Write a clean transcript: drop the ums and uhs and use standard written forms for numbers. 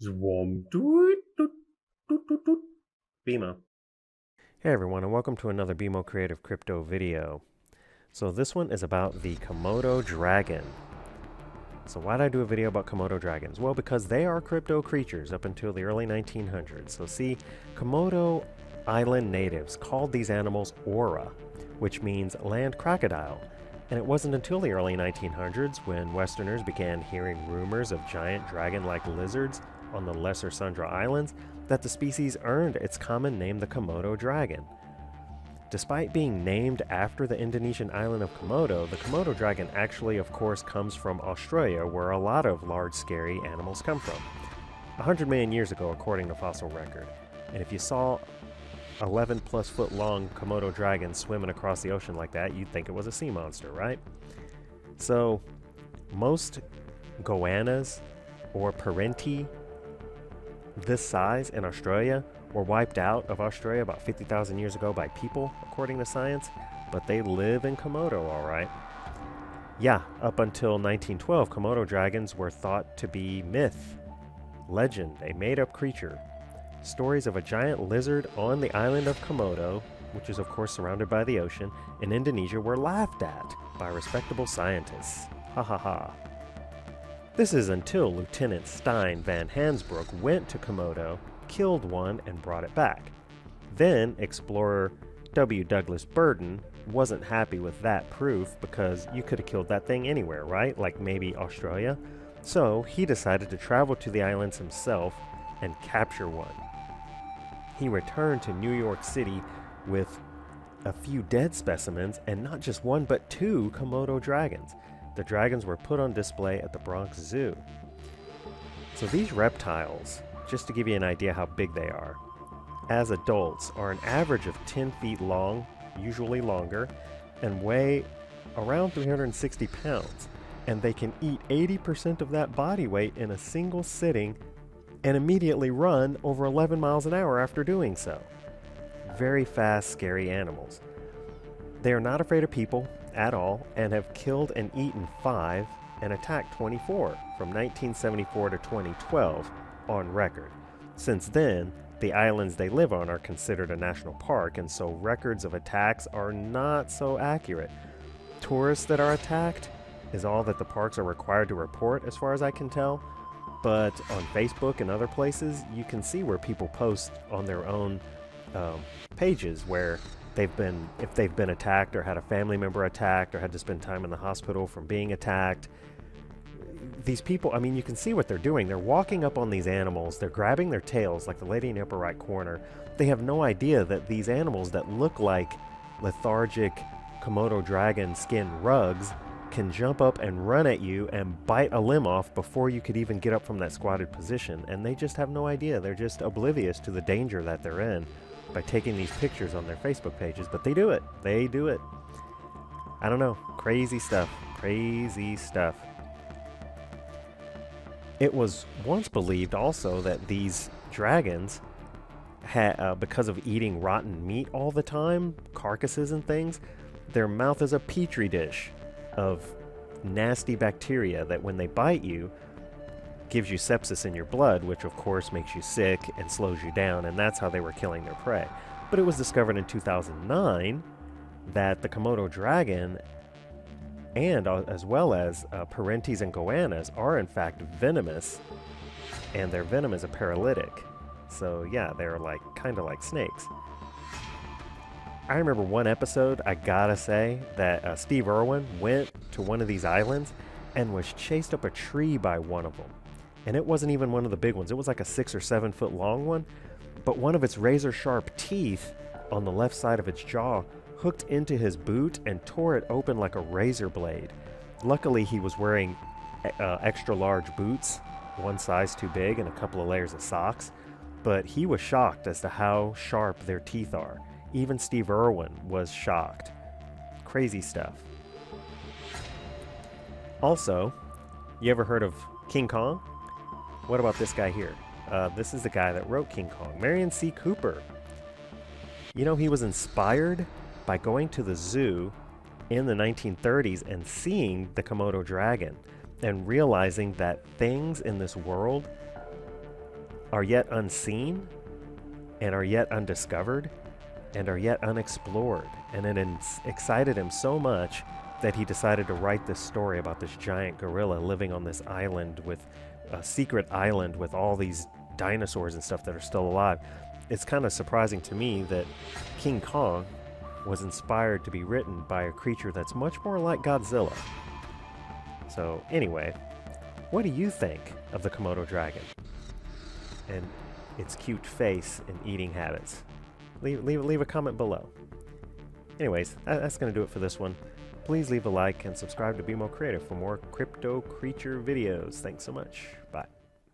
Zwom. Doot, doot, doot, doot, doot. BMO. Hey everyone, and welcome to another BMO Creative crypto video. So this one is about the Komodo Dragon. So why did I do a video about Komodo dragons? Well, because they are crypto creatures up until the early 1900s. So see, Komodo Island natives called these animals Ora, which means land crocodile. And it wasn't until the early 1900s when Westerners began hearing rumors of giant dragon-like lizards on the Lesser Sunda Islands that the species earned its common name, the Komodo dragon. Despite being named after the Indonesian island of Komodo, the Komodo dragon actually, of course, comes from Australia, where a lot of large, scary animals come from. 100 million years ago, according to fossil record. And if you saw 11 plus foot long Komodo dragon swimming across the ocean like that, you'd think it was a sea monster, right? So, most goannas or parenti this size in Australia were wiped out of Australia about 50,000 years ago by people, according to science, but they live in Komodo, all right. Yeah, up until 1912, Komodo dragons were thought to be myth, legend, a made-up creature. Stories of a giant lizard on the island of Komodo, which is of course surrounded by the ocean, in Indonesia were laughed at by respectable scientists. Ha ha ha. This is until Lieutenant Stein van Hansbroek went to Komodo, killed one, and brought it back. Then explorer W. Douglas Burden wasn't happy with that proof because you could have killed that thing anywhere, right? Like maybe Australia. So he decided to travel to the islands himself and capture one. He returned to New York City with a few dead specimens, and not just one but two Komodo dragons. The dragons were put on display at the Bronx Zoo. So these reptiles, just to give you an idea how big they are, as adults are an average of 10 feet long, usually longer, and weigh around 360 pounds. And they can eat 80% of that body weight in a single sitting and immediately run over 11 miles an hour after doing so. Very fast, scary animals. They are not afraid of people at all and have killed and eaten 5 and attacked 24 from 1974 to 2012 on record. Since then, the islands they live on are considered a national park, and so records of attacks are not so accurate. Tourists that are attacked is all that the parks are required to report, as far as I can tell. But on Facebook and other places, you can see where people post on their own pages where if they've been attacked or had a family member attacked or had to spend time in the hospital from being attacked. These people, I mean, you can see what they're doing. They're walking up on these animals. They're grabbing their tails, like the lady in the upper right corner. They have no idea that these animals that look like lethargic Komodo dragon skin rugs can jump up and run at you and bite a limb off before you could even get up from that squatted position. And they just have no idea. They're just oblivious to the danger that they're in by taking these pictures on their Facebook pages. But they do it. They do it. I don't know. Crazy stuff. Crazy stuff. It was once believed also that these dragons had, because of eating rotten meat all the time, carcasses and things, their mouth is a petri dish of nasty bacteria that when they bite you, gives you sepsis in your blood, which of course makes you sick and slows you down, and that's how they were killing their prey. But it was discovered in 2009 that the Komodo dragon and as well as parentes and goannas are in fact venomous, and their venom is a paralytic. So yeah, they're like kind of like snakes. I remember one episode, I gotta say, that Steve Irwin went to one of these islands and was chased up a tree by one of them. And it wasn't even one of the big ones. It was like a 6 or 7 foot long one, but one of its razor sharp teeth on the left side of its jaw hooked into his boot and tore it open like a razor blade. Luckily, he was wearing extra large boots, one size too big, and a couple of layers of socks, but he was shocked as to how sharp their teeth are. Even Steve Irwin was shocked. Crazy stuff. Also, you ever heard of King Kong? What about this guy here? This is the guy that wrote King Kong, Marion C. Cooper. You know, he was inspired by going to the zoo in the 1930s and seeing the Komodo dragon and realizing that things in this world are yet unseen, and are yet undiscovered, and are yet unexplored. And it excited him so much that he decided to write this story about this giant gorilla living on this island, with a secret island with all these dinosaurs and stuff that are still alive. It's kind of surprising to me that King Kong was inspired to be written by a creature that's much more like Godzilla. So anyway, what do you think of the Komodo dragon and its cute face and eating habits? Leave a comment below. Anyways, that's going to do it for this one. Please leave a like and subscribe to BMO Creative for more crypto creature videos. Thanks so much. Bye.